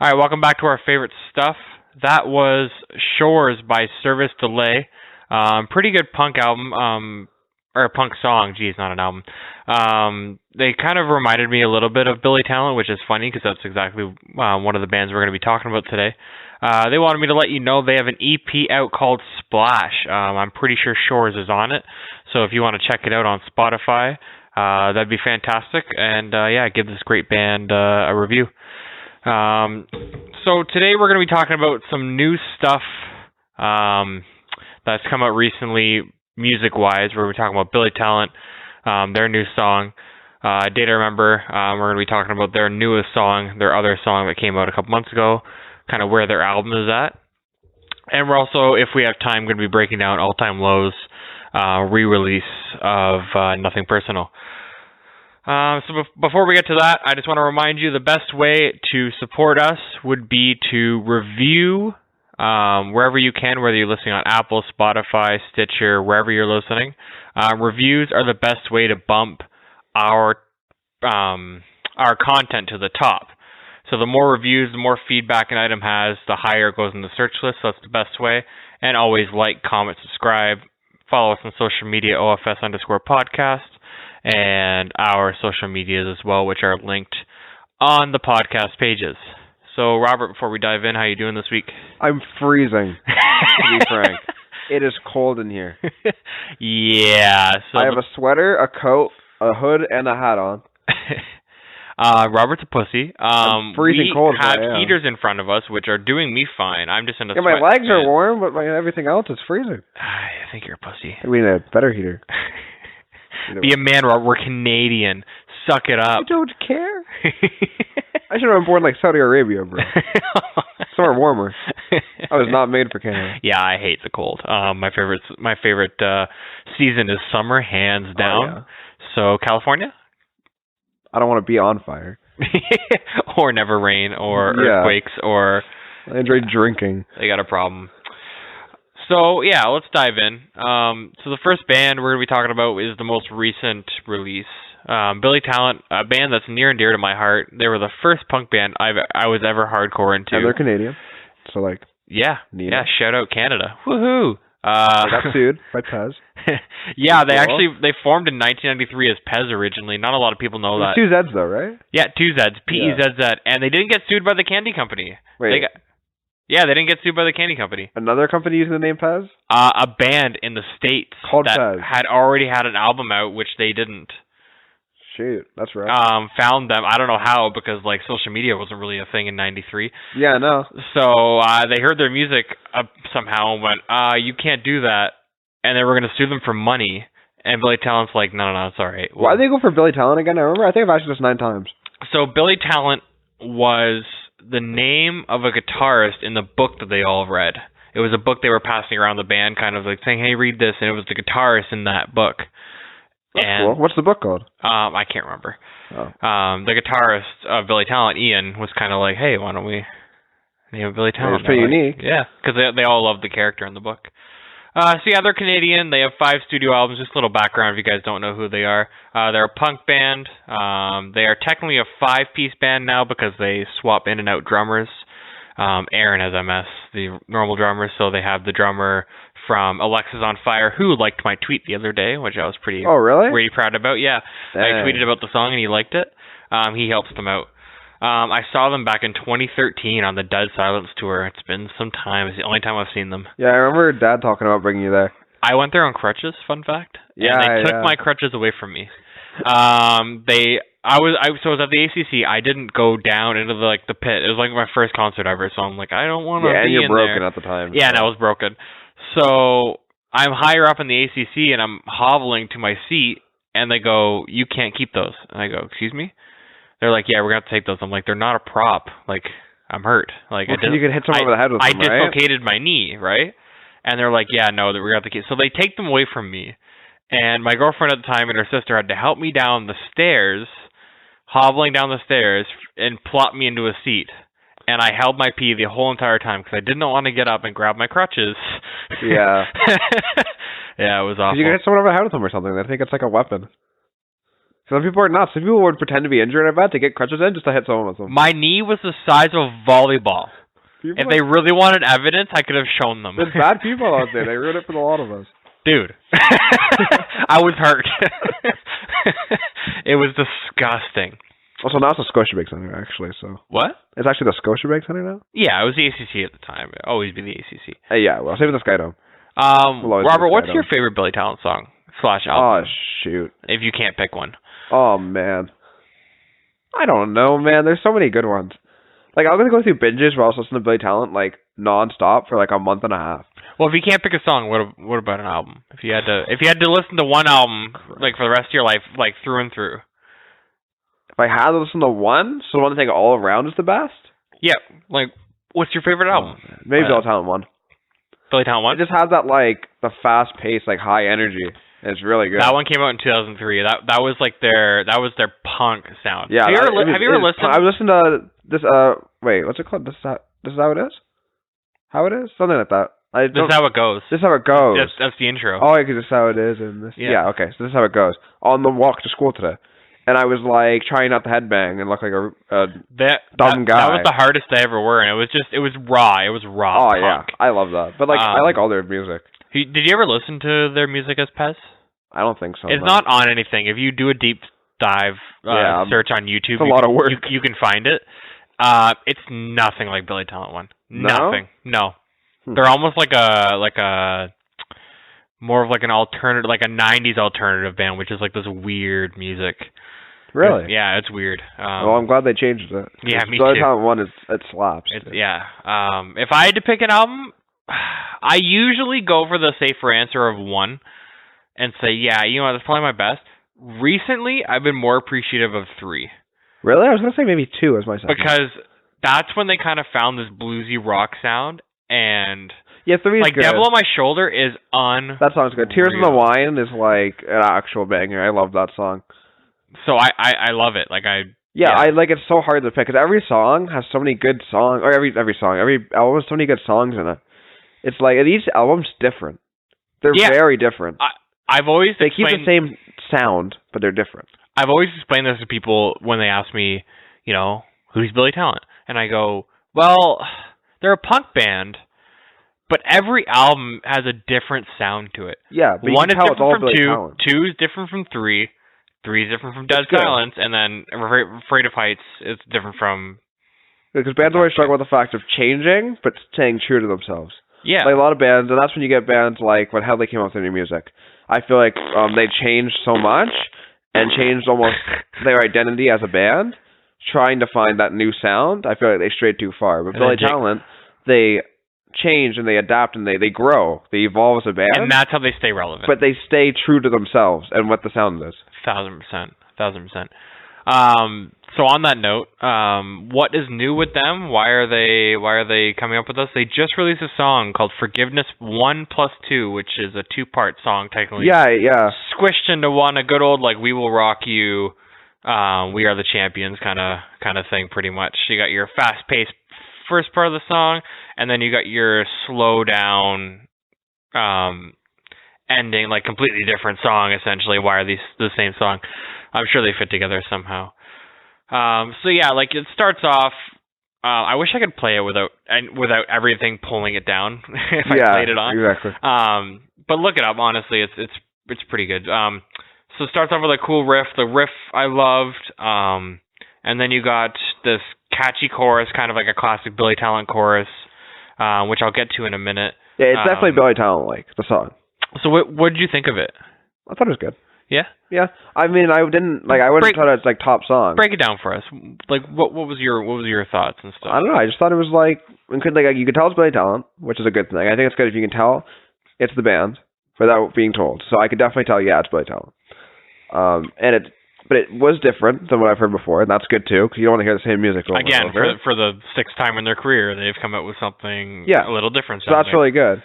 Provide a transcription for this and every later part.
All right, welcome back to our favorite stuff. That was Shores by Service Delay. Pretty good punk album, or a punk song. Geez, not an album. They kind of reminded me a little bit of Billy Talent, which is funny because that's exactly one of the bands we're going to be talking about today. They wanted me to let you know they have an EP out called Splash. I'm pretty sure Shores is on it, so if you want to check it out on Spotify, that'd be fantastic. And give this great band a review. So today we're going to be talking about some new stuff that's come out recently, music-wise. We're going to be talking about Billy Talent, their new song, Day to Remember. We're going to be talking about their newest song, their other song that came out a couple months ago, kind of where their album is at. And we're also, if we have time, going to be breaking down All Time Low's re-release of Nothing Personal. Before we get to that, I just want to remind you the best way to support us would be to review wherever you can, whether you're listening on Apple, Spotify, Stitcher, wherever you're listening. Reviews are the best way to bump our content to the top. So the more reviews, the more feedback an item has, the higher it goes in the search list. So that's the best way. And always like, comment, subscribe. Follow us on social media, OFS_podcast. And our social medias as well, which are linked on the podcast pages. So, Robert, before we dive in, how you doing this week? I'm freezing, to be frank. It is cold in here. Yeah. So I have a sweater, a coat, a hood, and a hat on. Robert's a pussy. I'm freezing cold. We have heaters in front of us, which are doing me fine. I'm just in a sweat. My legs are warm, but everything else is freezing. I think you're a pussy. We need a better heater. Be a man, Robert. We're Canadian. Suck it up. I don't care. I should have been born like Saudi Arabia, bro. Somewhere warmer. I was not made for Canada. Yeah, I hate the cold. My favorite season is summer, hands down. Oh, yeah. So California? I don't want to be on fire. Or never rain, or earthquakes, or... I enjoy drinking. They got a problem. So, yeah, let's dive in. So the first band we're going to be talking about is the most recent release. Billy Talent, a band that's near and dear to my heart. They were the first punk band I was ever hardcore into. And they're Canadian. So, Yeah, shout out Canada. Woohoo! I got sued by Pez. Yeah, they formed in 1993 as Pez originally. Not a lot of people know that. Two Zs, though, right? Yeah, two Zs. P-E-Z-Z. And they didn't get sued by the candy company. Wait. Yeah, they didn't get sued by the candy company. Another company using the name Pez? A band in the States called that Pez had already had an album out, which they didn't. Shoot, that's right. Found them. I don't know how, because social media wasn't really a thing in '93. Yeah, I know. So they heard their music somehow and went, "You can't do that," and they were going to sue them for money. And Billy Talent's like, "No, it's all right." Why did they go for Billy Talent again? I remember. I think I've asked this 9 times. So Billy Talent was the name of a guitarist in the book that they all read. It was a book they were passing around the band, kind of saying, "Hey, read this," and it was the guitarist in that book. That's cool. What's the book called? I can't remember. Oh. The guitarist of Billy Talent, Ian, was kind of like, "Hey, why don't we name Billy Talent?" It's pretty unique. Yeah, because they all loved the character in the book. They're Canadian. They have 5 studio albums. Just a little background if you guys don't know who they are. They're a punk band. They are technically a 5-piece band now because they swap in and out drummers. Aaron has MS, the normal drummer, so they have the drummer from Alexis on Fire, who liked my tweet the other day, which I was pretty proud about. Yeah, Dang. I tweeted about the song and he liked it. He helps them out. I saw them back in 2013 on the Dead Silence tour. It's been some time. It's the only time I've seen them. Yeah, I remember Dad talking about bringing you there. I went there on crutches, fun fact. Yeah, and they took my crutches away from me. I was at the ACC. I didn't go down into the pit. It was my first concert ever, so I'm like, I don't want to be in there. Yeah, and you're broken at the time. Yeah, and I was broken. So I'm higher up in the ACC, and I'm hobbling to my seat, and they go, "You can't keep those." And I go, "Excuse me?" They're like, "Yeah, we're going to have to take those." I'm like, "They're not a prop. I'm hurt." You could hit someone over the head with them, right? I dislocated my knee, right? And they're like, "Yeah, no, we're going to have to keep." So they take them away from me. And my girlfriend at the time and her sister had to help me down the stairs, hobbling down the stairs, and plop me into a seat. And I held my pee the whole entire time because I didn't want to get up and grab my crutches. Yeah. Yeah, it was awful. You can hit someone over the head with them or something. I think it's like a weapon. Some people are nuts. Some people would pretend to be injured, I bet, to get crutches in just to hit someone with them. My knee was the size of a volleyball. If they really wanted evidence, I could have shown them. There's bad people out there. They ruined it for a lot of us. Dude. I was hurt. It was disgusting. Also, now it's the Scotiabank Center, actually. So what? It's actually the Scotiabank Center now? Yeah, it was the ACC at the time. It'll always be the ACC. Yeah, well, save it the Skydome. Robert, what's your favorite Billy Talent song / album? Oh, shoot. If you can't pick one. Oh, man. I don't know, man. There's so many good ones. Like, I'm going to go through binges where I was listening to Billy Talent, like, non-stop for, like, a month and a half. Well, if you can't pick a song, what about an album? If you had to listen to one album, like, for the rest of your life, like, through and through. If I had to listen to one, so the one thing all around is the best? Yeah. Like, what's your favorite album? Maybe Billy Talent 1. Billy Talent 1? It just has that, like, the fast-paced, like, high energy. And it's really good. That one came out in 2003. That was like their punk sound. Yeah. Have you ever listened? I listened to this. Wait, what's it called? This is how it is. How it is? Something like that. This is how it goes. This is how it goes. That's the intro. Oh, because this is how it is, and this. Yeah. Okay. So this is how it goes. On the walk to school today, and I was like trying not to headbang and look like a dumb guy. That was the hardest I ever wore, and it was raw. It was raw. Oh punk. yeah, I love that. But like, I like all their music. Did you ever listen to their music as Pez? I don't think so. It's not on anything. If you do a deep dive search on YouTube, it's a lot of work. You can find it. It's nothing like Billy Talent 1. Nothing. No. They're almost like a more of like an alternative, like a 90s alternative band, which is like this weird music. Really? It's weird. Well, I'm glad they changed it. Yeah, me Billy too. Talent 1 it slaps. Yeah. If I had to pick an album, I usually go for the safer answer of 1 and say, yeah, you know what, that's probably my best. Recently, I've been more appreciative of 3. Really? I was going to say maybe 2 as my second. Because that's when they kind of found this bluesy rock sound, and... Yeah, 3 is like, good. Devil on My Shoulder is unreal. That song's good. Tears in the Wine is like an actual banger. I love that song. So I love it. Like, Yeah, I like it's so hard to pick, because every song has so many good songs, or every album has so many good songs in it. It's like, each album's different. They're very different. I've always They keep the same sound, but they're different. I've always explained this to people when they ask me, you know, who's Billy Talent? And I go, well, they're a punk band, but every album has a different sound to it. Yeah, but 1 is different from Billy 2, Talent. 2 is different from 3, 3 is different from Dead Silence, and then Afraid of Heights is different from... Because bands always struggle with the fact of changing, but staying true to themselves. Yeah. Like a lot of bands, and that's when you get bands like when Headley came out with their new music. I feel like they changed so much and changed almost their identity as a band, trying to find that new sound. I feel like they strayed too far. But Billy Talent, they change and they adapt and they grow. They evolve as a band. And that's how they stay relevant. But they stay true to themselves and what the sound is. 1,000%. So on that note, what is new with them? Why are they coming up with us? They just released a song called Forgiveness 1+2, which is a 2-part song technically. Yeah. Squished into one, a good old like We Will Rock You, We Are the Champions kind of thing pretty much. You got your fast-paced first part of the song, and then you got your slow down ending, like completely different song essentially. Why are these the same song? I'm sure they fit together somehow. So yeah, like it starts off. I wish I could play it without everything pulling it down if I played it on. Exactly. But look it up. Honestly, it's pretty good. So it starts off with a cool riff. The riff I loved. And then you got this catchy chorus, kind of like a classic Billy Talent chorus, which I'll get to in a minute. Yeah, it's definitely Billy Talent like the song. So what did you think of it? I thought it was good. Yeah. Yeah. I mean, I wouldn't thought it's like top song. Break it down for us. Like, what was your thoughts and stuff? I don't know. I just thought it was like you could tell it's Billy Talent, which is a good thing. I think it's good if you can tell it's the band without being told. So I could definitely tell, it's Billy Talent. But it was different than what I've heard before, and that's good too, because you don't want to hear the same music over again and over. for the 6th time in their career. They've come out with something a little different. So that's really good.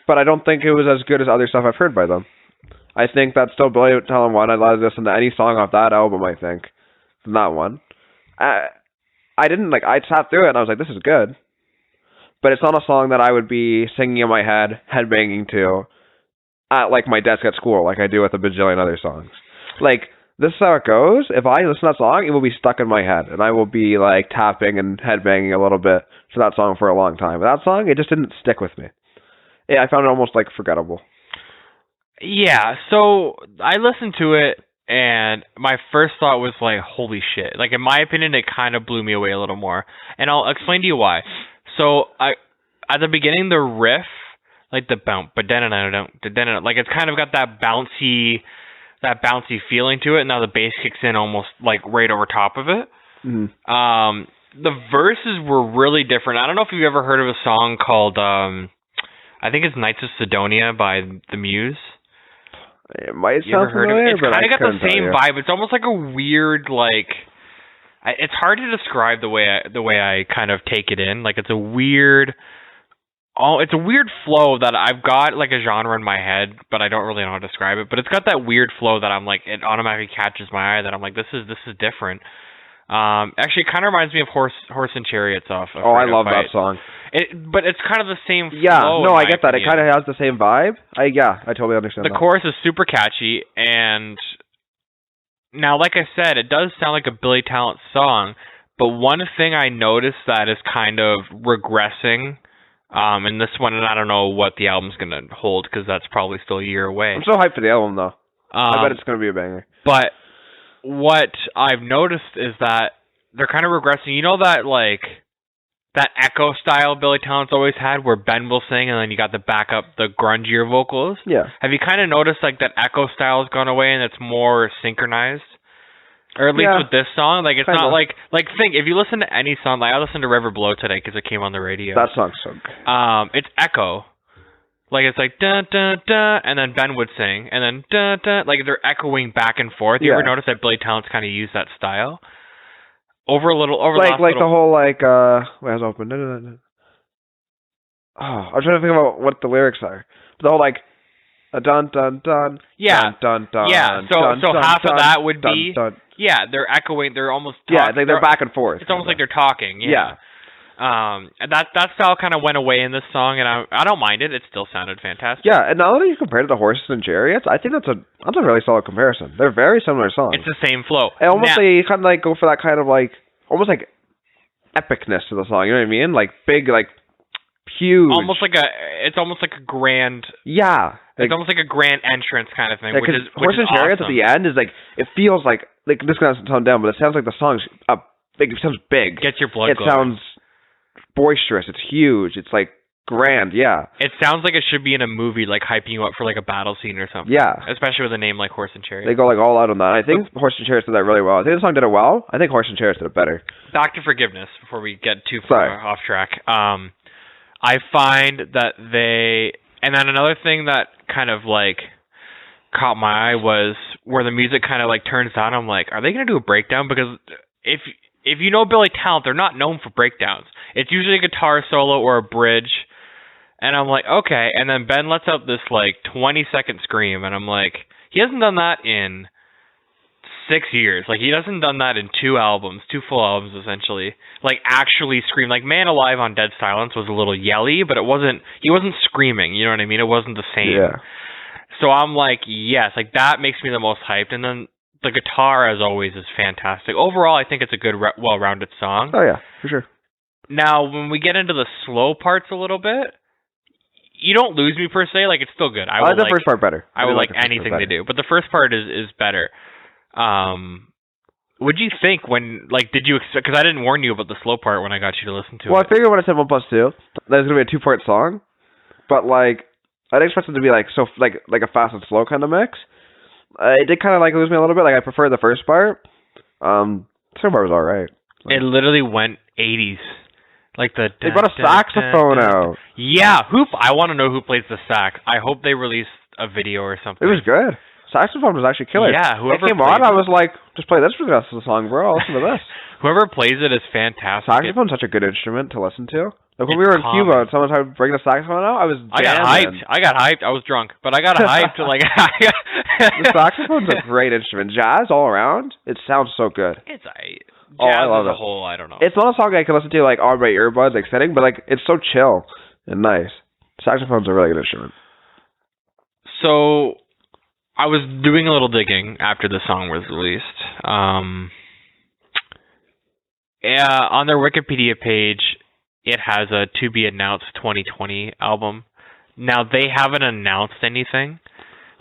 But I don't think it was as good as other stuff I've heard by them. I think that's still Billy Talent 1. I'd rather listen to any song off that album, I think, than that one. I sat through it and I was like, this is good. But it's not a song that I would be singing in my head, headbanging to, at like my desk at school, like I do with a bajillion other songs. Like, this is how it goes. If I listen to that song, it will be stuck in my head, and I will be like tapping and headbanging a little bit to that song for a long time. But that song, it just didn't stick with me. Yeah, I found it almost like forgettable. Yeah, so I listened to it, and my first thought was like, holy shit. Like, in my opinion, it kind of blew me away a little more. And I'll explain to you why. So, at the beginning, the riff, like the bounce, but then like it's kind of got that bouncy feeling to it. And now the bass kicks in almost like right over top of it. Mm-hmm. The verses were really different. I don't know if you've ever heard of a song called, I think it's Knights of Sidonia by The Muse. It might sound familiar, It's kind of got the same vibe. It's almost like a weird, like, it's hard to describe the way I kind of take it in. Like, it's a weird flow that I've got like a genre in my head, but I don't really know how to describe it. But it's got that weird flow that I'm like, it automatically catches my eye. That I'm like, this is different. Actually, it kind of reminds me of Horse and Chariots off. I love that song. But it's kind of the same flow. Yeah, no, I get that. It kind of has the same vibe. I totally understand. The chorus is super catchy, and now, like I said, it does sound like a Billy Talent song. But one thing I noticed that is kind of regressing in this one, and I don't know what the album's gonna hold because that's probably still a year away. I'm so hyped for the album, though. I bet it's gonna be a banger. But what I've noticed is that they're kind of regressing. You know that like that echo style Billy Talent's always had, where Ben will sing and then you got the backup, the grungier vocals. Yeah. Have you kind of noticed like that echo style has gone away and it's more synchronized? Or at least with this song, like it's not like think if you listen to any song, like I listened to River Blow today because it came on the radio. That song's so good. It's echo. Like it's like dun dun dun, and then Ben would sing, and then dun dun, like they're echoing back and forth. You ever notice that Billy Talent's kind of used that style? The whole like wait, I was open. I'm trying to think about what the lyrics are. The whole like dun dun dun. Yeah. Dun dun dun. Yeah. So half of that would be they're echoing. They're almost they're back and forth. It's almost like they're talking. Yeah. And that style kind of went away in this song, and I don't mind it. It still sounded fantastic. Yeah, and now that you compare it to Horses and Chariots, I think that's a really solid comparison. They're very similar songs. It's the same flow. And almost they kind of like go for that kind of like almost like epicness to the song. You know what I mean? Like big, like huge. It's almost like a grand. Yeah. It's almost like a grand entrance kind of thing. Yeah, because Horses and Chariots at the end is like it feels like this is gonna sound dumb, but it sounds like the song's big. It sounds big. Gets your blood going. It sounds boisterous. It's huge. It's like grand. Yeah. It sounds like it should be in a movie, like hyping you up for like a battle scene or something. Yeah. Especially with a name like Horse and Chariots. They go like all out on that. I think Horse and Chariots did that really well. I think the song did it well. I think Horse and Chariots did it better. Back to Forgiveness before we get too far off track. I find that and then another thing that kind of like caught my eye was where the music kind of like turns down. I'm like, are they going to do a breakdown? Because if you know Billy Talent, they're not known for breakdowns. It's usually a guitar solo or a bridge. And I'm like, okay. And then Ben lets out this like 20-second scream. And I'm like, he hasn't done that in 6 years. Like, he hasn't done that in 2 full albums, essentially. Like, actually scream. Like, Man Alive on Dead Silence was a little yelly, but he wasn't screaming. You know what I mean? It wasn't the same. Yeah. So I'm like, yes, like that makes me the most hyped. And then the guitar, as always, is fantastic. Overall, I think it's a good, well-rounded song. Oh, yeah, for sure. Now, when we get into the slow parts a little bit, you don't lose me per se. Like, it's still good. I like the first part better. I would like anything they do. But the first part is better. What'd you think when, like, did you expect, because I didn't warn you about the slow part when I got you to listen to it. Well, I figured when I said 1+2, that was going to be a 2-part song. But, like, I didn't expect it to be, like, so, like a fast and slow kind of mix. It did kind of, like, lose me a little bit. Like, I prefer the first part. The second part was alright. It literally went 80s. Like they brought a saxophone out. Yeah, I want to know who plays the sax. I hope they release a video or something. It was good. Saxophone was actually killer. Yeah, whoever it came on, I was like, just play this for the rest of the song, bro. I'll listen to this. Whoever plays it is fantastic. Saxophone's such a good instrument to listen to. Like when we were in Cuba and someone tried to bring the saxophone out, I got hyped. I was drunk, but I got hyped. Like the saxophone's a great instrument. Jazz all around. It sounds so good. Jazz as a whole, I don't know. It's not a song I can listen to like on my earbuds, like sitting, but like it's so chill and nice. Saxophone's a really good instrument. So I was doing a little digging after the song was released. On their Wikipedia page, it has a to be announced 2020 album. Now they haven't announced anything,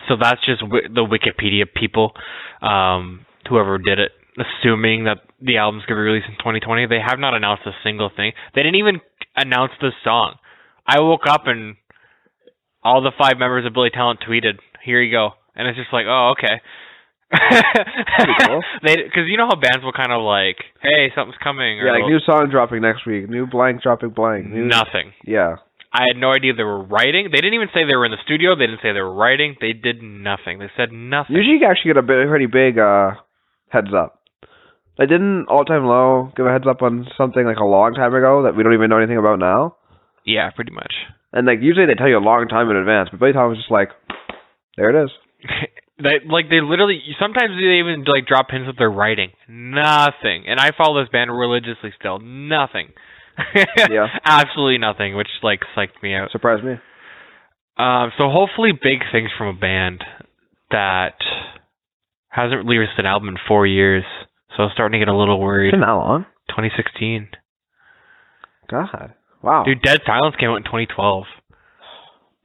so that's just the Wikipedia people, whoever did it, assuming that the album's gonna be released in 2020. They have not announced a single thing. They didn't even announce the song. I woke up and all the 5 members of Billy Talent tweeted, "Here you go," and it's just like, oh, okay. Pretty cool. Because you know how bands will kind of like, hey, something's coming. Or like new song dropping next week, new blank dropping blank. Nothing. Yeah. I had no idea they were writing. They didn't even say they were in the studio. They didn't say they were writing. They did nothing. They said nothing. Usually you actually get a pretty big heads up. Like, didn't All Time Low give a heads up on something like a long time ago that we don't even know anything about now? Yeah, pretty much. And like usually they tell you a long time in advance, but Billy Talent was just like, there it is. They literally, sometimes they even like drop hints that they're writing. Nothing. And I follow this band religiously still. Nothing. Yeah. Absolutely nothing, which like psyched me out. Surprised me. So hopefully big things from a band that hasn't released an album in 4 years. So I'm starting to get a little worried. It's been that long? 2016. God. Wow. Dude, Dead Silence came out in 2012.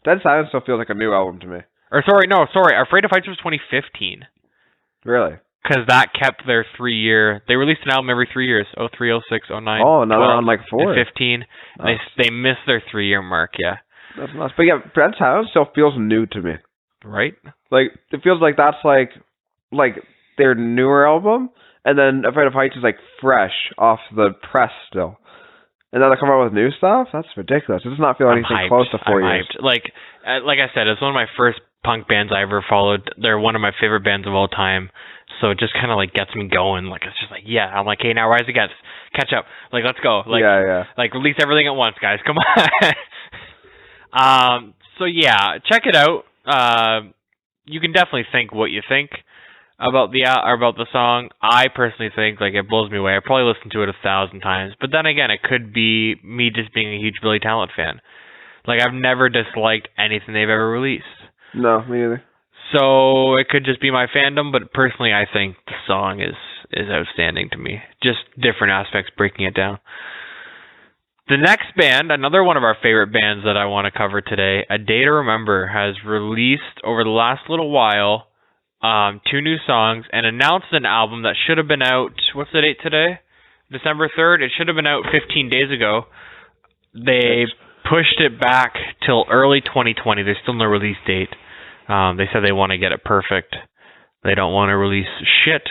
Dead Silence still feels like a new album to me. Afraid of Heights was 2015. Really? Because that kept their 3-year. They released an album every 3 years. 03, 06, 09. Oh, now they're on like 4. And 15. Nice. They missed their 3-year mark, yeah. That's nice. But yeah, Dead Silence still feels new to me. Right? Like, it feels like that's like their newer album, and then Afraid of Heights is like fresh off the press still. And then they come out with new stuff? That's ridiculous. It does not feel anything close to 4 years. Hyped. Like I said, it's one of my first punk bands I ever followed. They're one of my favorite bands of all time. So it just kind of like gets me going. Like, it's just like, yeah. I'm like, hey, now Rise Against. Catch up. Like, let's go. Like, yeah. Like, release everything at once, guys. Come on. So yeah, check it out. You can definitely think what you think about the song. I personally think like it blows me away. I probably listened to it 1,000 times, but then again, it could be me just being a huge Billy Talent fan. Like, I've never disliked anything they've ever released. No, me either. So it could just be my fandom, but personally, I think the song is outstanding to me. Just different aspects breaking it down. The next band, another one of our favorite bands that I want to cover today, A Day to Remember, has released over the last little while 2 new songs and announced an album that should have been out, what's the date today? December 3rd. It should have been out 15 days ago. They pushed it back till early 2020. There's still no release date. They said they want to get it perfect. They don't want to release shit.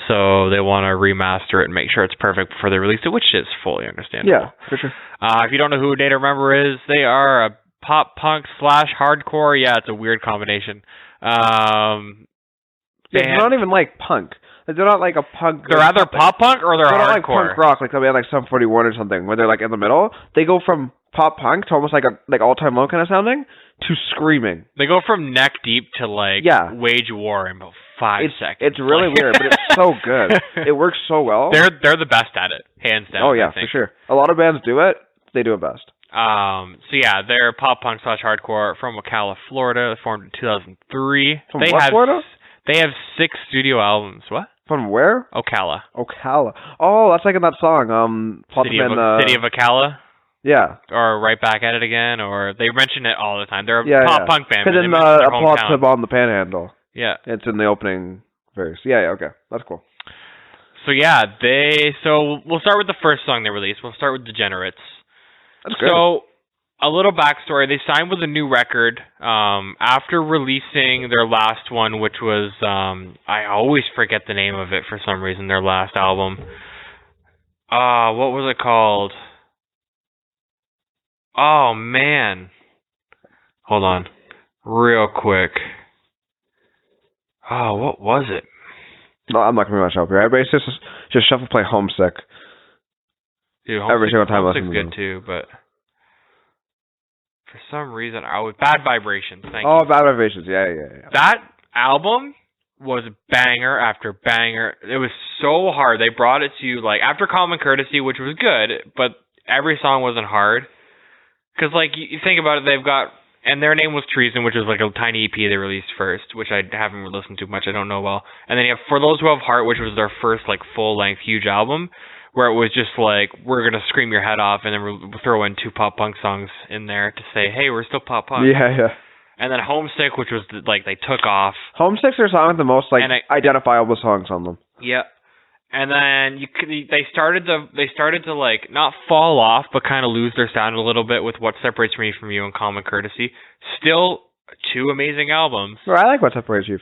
So they want to remaster it and make sure it's perfect before they release it, which is fully understandable. Yeah, for sure. If you don't know who A Day to Remember is, they are a pop punk / hardcore. Yeah, it's a weird combination. They're not even like punk. They're not like a punk. They're either pop punk or they're hardcore. Not like punk rock, like something like Sum 41 or something, where they're like in the middle. They go from pop punk to almost like All Time Low kind of sounding to screaming. They go from neck deep to like Wage War in about 5 seconds. It's really weird, but it's so good. It works so well. They're the best at it, hands down. Oh yeah, for sure. A lot of bands do it. They do it best. So yeah, they're pop punk / hardcore from Ocala, Florida. They formed in 2003. From Florida? They have 6 studio albums. What? From where? Ocala. Oh, that's like in that song. City of Ocala. Yeah. Or Right Back at It Again, or they mention it all the time. They're a pop punk band. Because in a plot tip on the Panhandle. Yeah. It's in the opening verse. Yeah, okay. That's cool. So yeah, so we'll start with the first song they released. We'll start with Degenerates. That's good. So, a little backstory. They signed with a new record after releasing their last one, which was, I always forget the name of it for some reason, their last album. What was it called? Oh, man. Hold on. Real quick. Oh, what was it? No, I'm not going to be much help here. Everybody's just shuffle play Homesick. Dude, every single time I listen to good too, but for some reason Bad Vibrations. Thank you. Oh, Bad Vibrations. Yeah. That album was banger after banger. It was so hard. They brought it to you like after Common Courtesy, which was good, but every song wasn't hard. Because like you think about it, they've got and their name was Treason, which was like a tiny EP they released first, which I haven't listened to much. I don't know well. And then you have For Those Who Have Heart, which was their first like full-length huge album, where it was just like, we're gonna scream your head off, and then we'll throw in 2 pop punk songs in there to say, hey, we're still pop punk. Yeah. And then Homesick, which was like they took off. Homesick's their song with the most like identifiable songs on them. Yeah. And then they started to like not fall off, but kind of lose their sound a little bit with What Separates Me From You and Common Courtesy. Still 2 amazing albums. Well, I like What Separates Me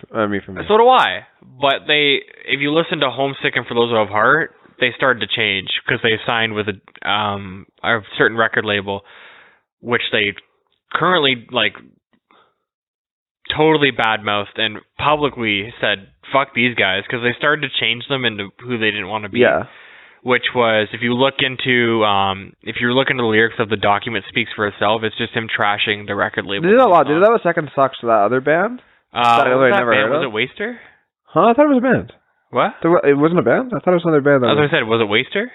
From You. So do I. But if you listen to Homesick and For Those Who Have Heart, they started to change because they signed with a certain record label, which they currently like totally badmouthed and publicly said, fuck these guys, because they started to change them into who they didn't want to be. Yeah. Which was, if you look into the lyrics of The Document Speaks for Itself, it's just him trashing the record label. They did a lot. Did they have a second sucks to that other band? That never heard of. Was it Waster? Huh? I thought it was a band. What? It wasn't a band? I thought it was another band. As I said, was it Waster?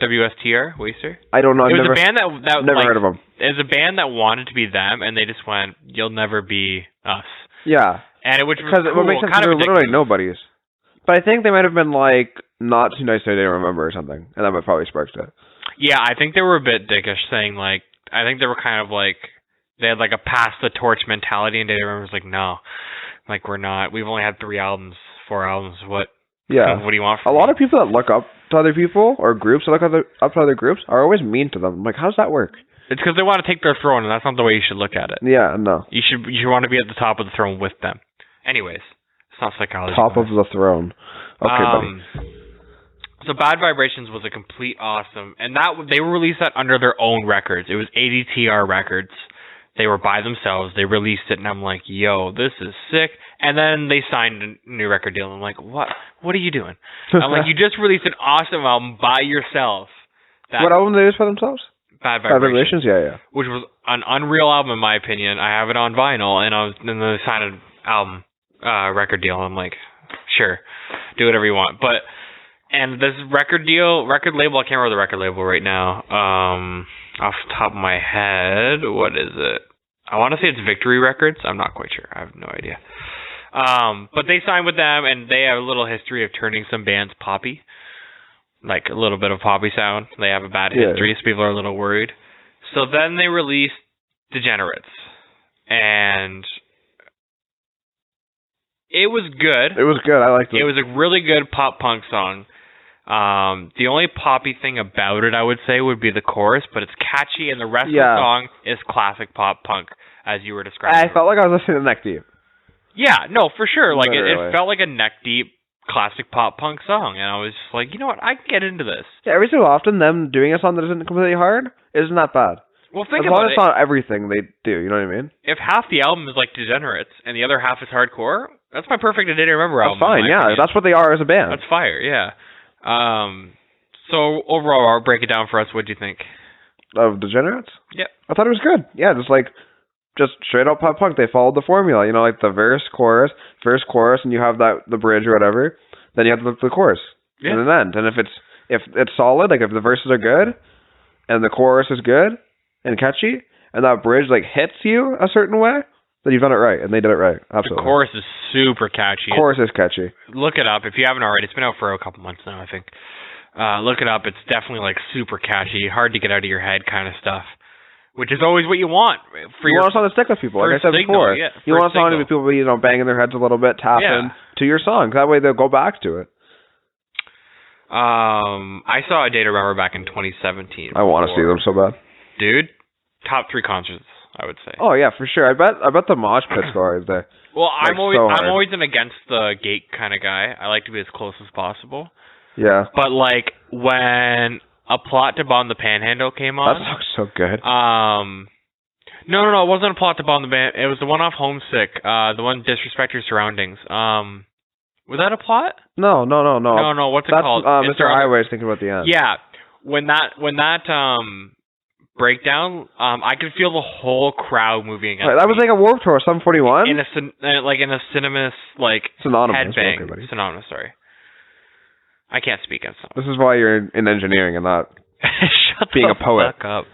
WSTR? Waster? I don't know. It was a band that never like, heard of them. It was a band that wanted to be them, and they just went, you'll never be us. Yeah. And it was because cool, what makes sense, they're literally nobodies. But I think they might have been like not too nice they didn't remember or something, and that might probably sparked it. Yeah, I think they were a bit dickish, saying like, I think they were kind of like, they had like a pass the torch mentality, and Data Remember was like, no, like we're not. We've only had 4 albums. What? Yeah. What do you want from me? A lot of people that look up to other people or groups that look up to other groups are always mean to them. I'm like, how does that work? It's because they want to take their throne, and that's not the way you should look at it. Yeah, no. You should want to be at the top of the throne with them. Anyways, it's not psychology. Top of the throne. Okay, buddy. So Bad Vibrations was a complete awesome, and that they were released that under their own records. It was ADTR Records. They were by themselves. They released it, and I'm like, yo, this is sick. And then they signed a new record deal. And I'm like, what? What are you doing? I'm like, you just released an awesome album by yourself. What album did they use by themselves? Bad Vibrations. Yeah. Which was an unreal album in my opinion. I have it on vinyl, and then they signed an album record deal. I'm like, sure, do whatever you want. And this record label, I can't remember the record label right now. Off the top of my head, what is it? I want to say it's Victory Records. I'm not quite sure. I have no idea. But they signed with them, and they have a little history of turning some bands poppy. Like a little bit of poppy sound. They have a bad history, so people are a little worried. So then they released Degenerates. And it was good. It was good. I liked it. It was a really good pop punk song. The only poppy thing about it, I would say, would be the chorus, but it's catchy, and the rest of the song is classic pop punk, as you were describing. I felt like I was listening to Neck Deep. Yeah, no, for sure. Like it felt like a Neck Deep classic pop punk song, and I was just like, you know what, I can get into this. Yeah, every so often, them doing a song that isn't completely hard isn't that bad. Well, think about it. As long as it. it's not everything they do, you know what I mean? If half the album is like Degenerates and the other half is hardcore, that's my perfect A Day to Remember album. That's fine, yeah. That's what they are as a band. That's fire, yeah. So overall, I'll break it down for us. What do you think? Of Degenerates? Yeah. I thought it was good. Yeah, just straight up pop punk. They followed the formula, you know, like the verse, chorus, and you have the bridge or whatever. Then you have the chorus and an end. And if it's solid, like if the verses are good and the chorus is good and catchy and that bridge like hits you a certain way, then you've done it right. And they did it right. Absolutely. The chorus is super catchy. Chorus is catchy. Look it up if you haven't already. It's been out for a couple months now, I think. Look it up. It's definitely like super catchy, hard to get out of your head kind of stuff. Which is always what you want. You want a song to stick with people, like I said before. Yeah, you want a song to be people, you know, banging their heads a little bit, tapping to your song. That way they'll go back to it. I saw A Day to Remember back in 2017. I want to see them so bad. Dude, top 3 concerts, I would say. Oh yeah, for sure. I bet the mosh pit score is there. Well, I'm always an against the gate kind of guy. I like to be as close as possible. Yeah. But like when A Plot to Bomb the Panhandle came on. That song's so good. No, it wasn't A Plot to Bomb the Band. It was the one off Homesick. The one Disrespect Your Surroundings. Was that A Plot? No. No. What's it called? Mr. Highway's thinking about the end. Yeah, when that breakdown, I could feel the whole crowd moving. Right, that was like a Warped Tour, Sum 41. In a synonymous synonymous. headbang. Okay, Synonymous. Sorry. I can't speak on something. This is why you're in engineering and not Shut being the a poet. Fuck up.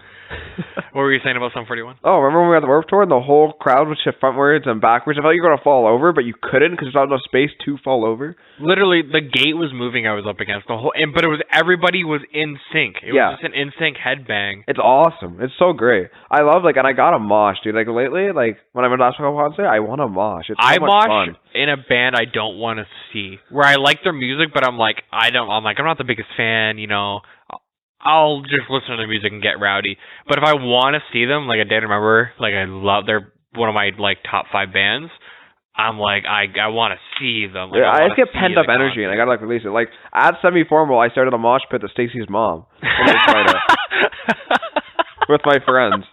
What were you saying about Sum 41? Oh, remember when we were at the Warped Tour and the whole crowd would shift frontwards and backwards? I felt like you were going to fall over, but you couldn't because there's not enough space to fall over. Literally, the gate was moving. I was up against the whole, but it was everybody was in sync. It was just an in sync headbang. It's awesome. It's so great. I love and I got a mosh, dude. Like lately, when I went to last concert, I want a mosh. It's so much fun. In a band I don't want to see, where I like their music, but I'm like, I'm not the biggest fan, I'll just listen to the music and get rowdy. But if I want to see them, like I did remember, they're one of my top 5 bands. I'm like, I want to see them. I just get pent up energy and I gotta release it. Like at semi-formal, I started a mosh pit to Stacy's mom with my friends.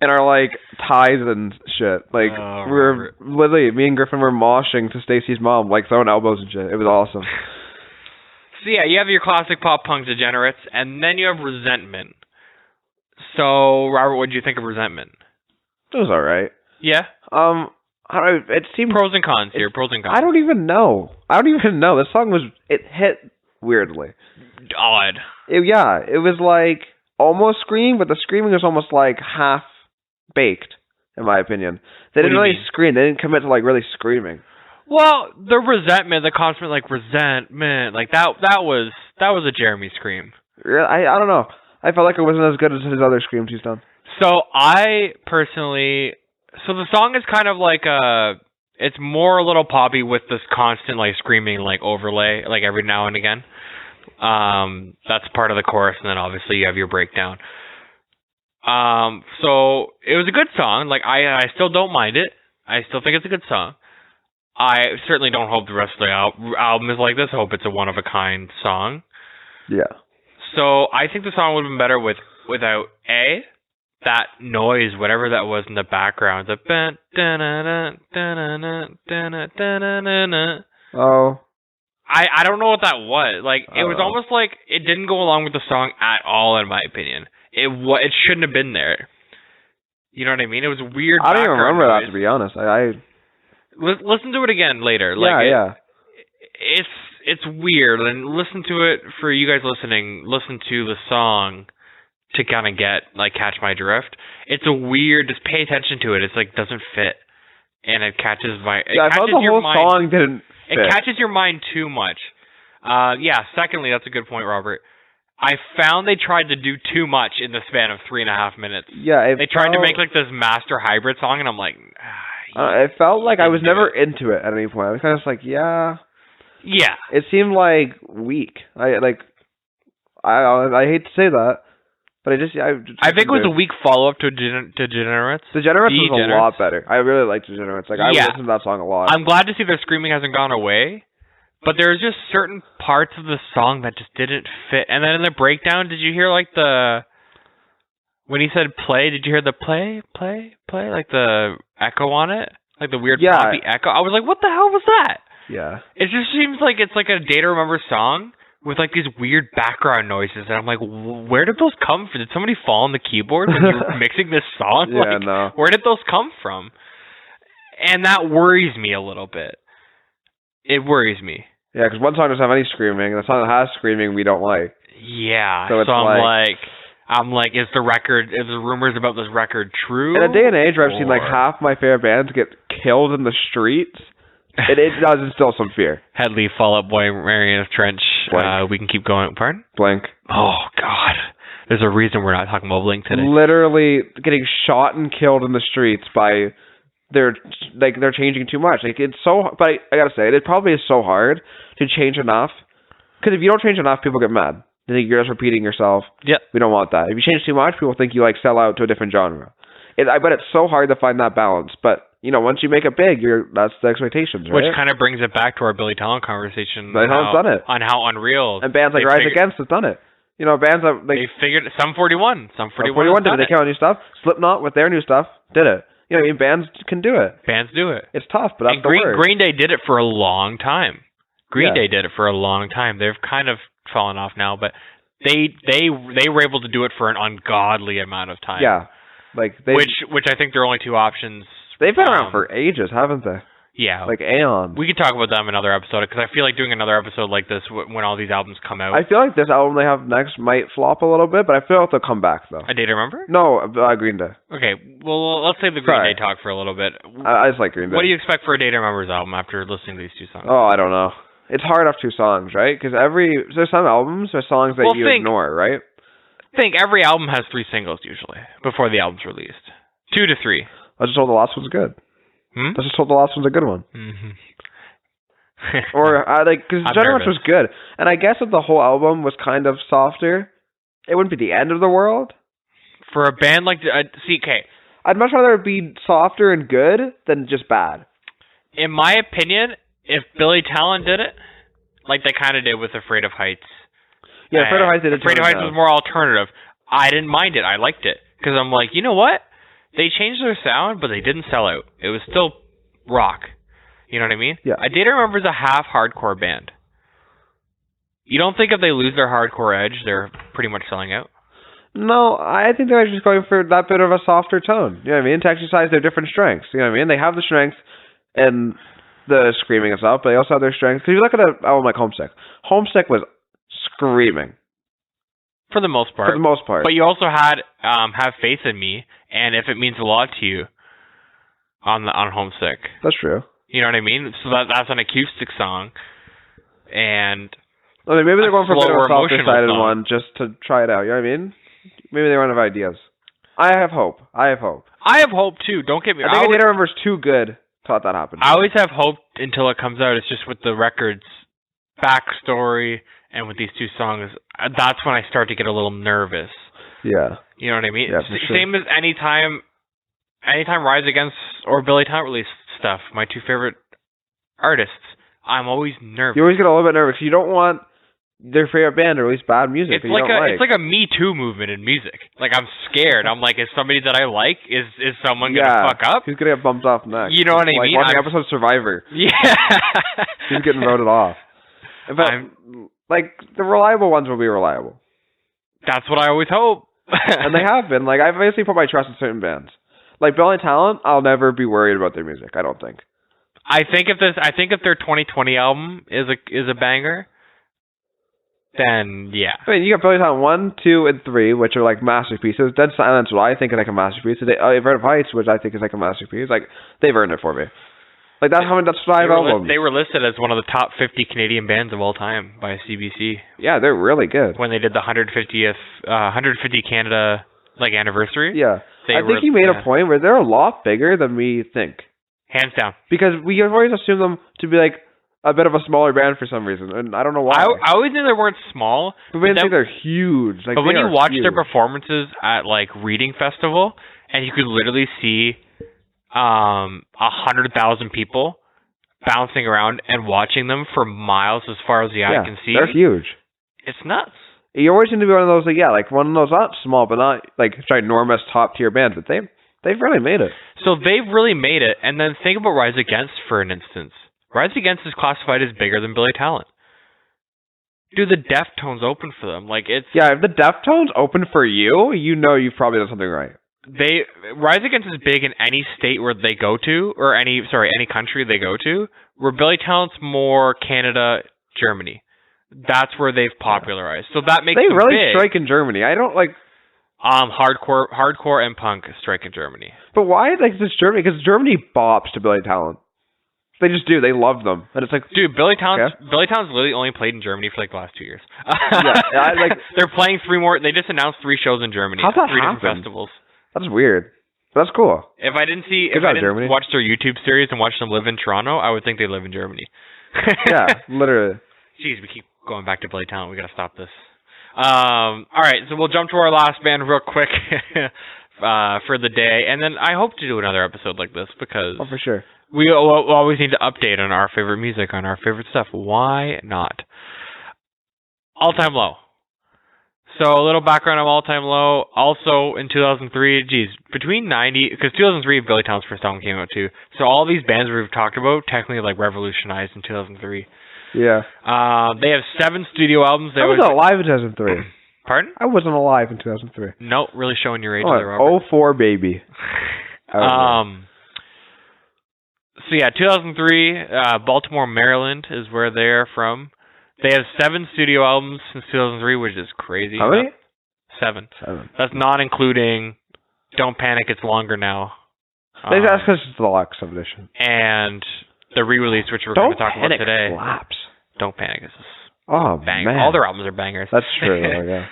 And our ties and shit. We were literally, me and Griffin were moshing to Stacy's mom, throwing elbows and shit. It was awesome. So yeah, you have your classic pop punk degenerates, and then you have Resentment. So Robert, what did you think of Resentment? It was alright. Yeah. It seemed pros and cons here. Pros and cons. I don't even know. This song hit weirdly. Odd. It was almost scream, but the screaming was almost half baked, in my opinion. They didn't really scream. They didn't commit to really screaming. Well, the resentment, the constant resentment, that was a Jeremy scream. I don't know. I felt like it wasn't as good as his other screams he's done. So I personally, the song is kind of it's more a little poppy with this constant screaming overlay every now and again. That's part of the chorus, and then obviously you have your breakdown. So it was a good song. I still don't mind it. I still think it's a good song. I certainly don't hope the rest of the album is like this. I hope it's a one-of-a-kind song. Yeah. So I think the song would have been better without that noise, whatever that was in the background. The oh. I don't know what that was. It was almost it didn't go along with the song at all, in my opinion. It shouldn't have been there. You know what I mean? It was weird. I don't even remember that, to be honest. Listen to it again later. It's weird, and listen to it for you guys listening. Listen to the song to kind of get catch my drift. It's a weird. Just pay attention to it. It's doesn't fit, and it catches my. I thought the whole song didn't fit. It catches your mind too much. Secondly, that's a good point, Robert. I found they tried to do too much in the span of 3.5 minutes. Yeah, they tried to make this master hybrid song, and I'm like. It felt like I was never into it at any point. I was kind of just yeah. Yeah. It seemed weak. I hate to say that, but I think it was a weak follow-up to Degenerates. Degenerates was a lot better. I really liked Degenerates. I would listen to that song a lot. I'm glad to see their screaming hasn't gone away, but there's just certain parts of the song that just didn't fit. And then in the breakdown, did you hear when he said play, did you hear the play? The echo on it? The weird poppy echo? I was like, what the hell was that? Yeah. It just seems like it's a Day to Remember song with these weird background noises. And I'm like, where did those come from? Did somebody fall on the keyboard when you were mixing this song? Yeah, no. Where did those come from? And that worries me a little bit. It worries me. Yeah, because one song doesn't have any screaming, and the song that has screaming we don't like. Yeah. So I'm like, is the rumors about this record true? In a day and age where I've seen half my favorite bands get killed in the streets, it does instill some fear. Headley, Fall Out Boy, Marianas Trench. We can keep going. Pardon? Blink. Oh, God. There's a reason we're not talking about Blink today. Literally getting shot and killed in the streets by... They're changing too much. It's so... But I gotta say, it probably is so hard to change enough. Because if you don't change enough, people get mad. They think you're just repeating yourself. Yep. We don't want that. If you change too much, people think you sell out to a different genre. I bet it's so hard to find that balance. But once you make it big, that's the expectations, right? Which kind of brings it back to our Billy Talent conversation. Billy Talent's done it on how unreal. And bands like Rise Against have done it. Bands that they figured Sum 41 did it. They came out with new stuff. Slipknot with their new stuff did it. Bands can do it. Bands do it. It's tough, but that's Green Day did it for a long time. Green Day did it for a long time. They've kind of fallen off now, but they were able to do it for an ungodly amount of time. Yeah, which I think there are only two options. They've been around for ages, haven't they? Yeah. Like Aeon. We could talk about them in another episode, because I feel like doing another episode like this when all these albums come out. I feel like this album they have next might flop a little bit, but I feel like they'll come back though. A Day to Remember? No, Green Day. Okay, well, let's save the Green Day talk for a little bit. I just like Green Day. What do you expect for A Day to Remember's album after listening to these two songs? Oh, I don't know. It's hard off 2 songs, right? Because there's some albums or songs that you ignore, right? I think every album has 3 singles usually before the album's released. 2 to 3. I just told the last one's good. I just told the last one's a good one. Mm-hmm. Or because General Rush was good, and I guess if the whole album was kind of softer, it wouldn't be the end of the world. For a band like CK, I'd much rather it be softer and good than just bad. In my opinion, if Billy Talent did it, like they kind of did with Afraid of Heights. Yeah, Afraid of Heights did it. Afraid of Heights was more alternative. I didn't mind it. I liked it because I'm like, you know what? They changed their sound, but they didn't sell out. It was still rock. You know what I mean? Yeah. A Day to Remember is a half hardcore band. You don't think if they lose their hardcore edge, they're pretty much selling out? No, I think they're just going for that bit of a softer tone. You know what I mean? To exercise their different strengths. You know what I mean? They have the strength and the screaming and stuff, but they also have their strengths. Because you look at an album like Homesick. Homesick was screaming. For the most part. For the most part. But you also had Have Faith in Me, and If It Means a Lot to You on Homesick. That's true. You know what I mean? So that's an acoustic song. And I mean, maybe they're going for a bit of a softer-sided one just to try it out. You know what I mean? Maybe they run out of ideas. I have hope. I have hope, too. Don't get me wrong. I think A Day to Remember is too good to let that happen. I always have hope until it comes out. It's just with the record's backstory and with these two songs, that's when I start to get a little nervous. Yeah. You know what I mean? Yeah, Same as anytime Rise Against or Billy Talent release stuff, my 2 favorite artists, I'm always nervous. You always get a little bit nervous. You don't want their favorite band to release bad music. It's like a Me Too movement in music. Like, I'm scared. I'm like, is somebody that I like, is someone gonna fuck up? Who's gonna get bumped off next? You know what I mean? Like watching episode of Survivor. Yeah. Who's getting voted off? But like the reliable ones will be reliable. That's what I always hope. And they have been. Like, I've basically put my trust in certain bands. Like Billy Talent, I'll never be worried about their music. I don't think. I think if their 2020 album is a banger, then yeah. I mean, you got Billy Talent 1, 2, and 3, which are like masterpieces. Dead Silence, what I think is like a masterpiece. Afraid of Heights, which I think is like a masterpiece. Like, they've earned it for me. Like that's 5 albums. They were listed as one of the top 50 Canadian bands of all time by CBC. Yeah, they're really good. When they did the 150 Canada anniversary. Yeah, I think he made a point where they're a lot bigger than we think. Hands down. Because we always assume them to be like a bit of a smaller band for some reason, and I don't know why. I always knew they weren't small. But we didn't think they're huge. Like, but when you watch their performances at like Reading Festival, and you could literally see 100,000 people bouncing around and watching them for miles as far as the eye can see. They're huge. It's nuts. You always seem to be one of those, like one of those not small, but not like ginormous top tier bands. But they've really made it. So they've really made it. And then think about Rise Against for an instance. Rise Against is classified as bigger than Billy Talent. Dude, the Deftones open for them. Like it's if the Deftones open for you, you know you've probably done something right. Rise Against is big in any state where they go to, or any country they go to. Where Billy Talent's more Canada, Germany. That's where they've popularized. So that makes them really big. Strike in Germany. I don't like hardcore and punk strike in Germany. But why this Germany? Because Germany bops to Billy Talent. They just do. They love them, and it's like, dude, Billy Talent's literally only played in Germany for the last 2 years. They're playing 3 more. They just announced 3 shows in Germany. How's that 3 happen? different festivals. That's weird. That's cool. If I didn't watch their YouTube series and watch them live in Toronto, I would think they live in Germany. Yeah, literally. Jeez, we keep going back to Billy Talent. We gotta stop this. All right, so we'll jump to our last band real quick for the day, and then I hope to do another episode like this because for sure we always need to update on our favorite music, on our favorite stuff. Why not? All Time Low. So a little background on All Time Low. Also in 2003, between 90, because 2003 Billy Talent's first album came out too. So all these bands we've talked about technically revolutionized in 2003. Yeah. They have 7 studio albums. I wasn't alive in 2003. Pardon? I wasn't alive in 2003. No, really showing your age there, Robert. 04 baby. So yeah, 2003, Baltimore, Maryland is where they're from. They have 7 studio albums since 2003, which is crazy. How many? 7. 7. That's not including Don't Panic, It's Longer Now. That's because it's the deluxe edition. And the re-release, which we're going to talk about today. Slaps. Don't Panic is banger. Man. All their albums are bangers. That's true. Yeah.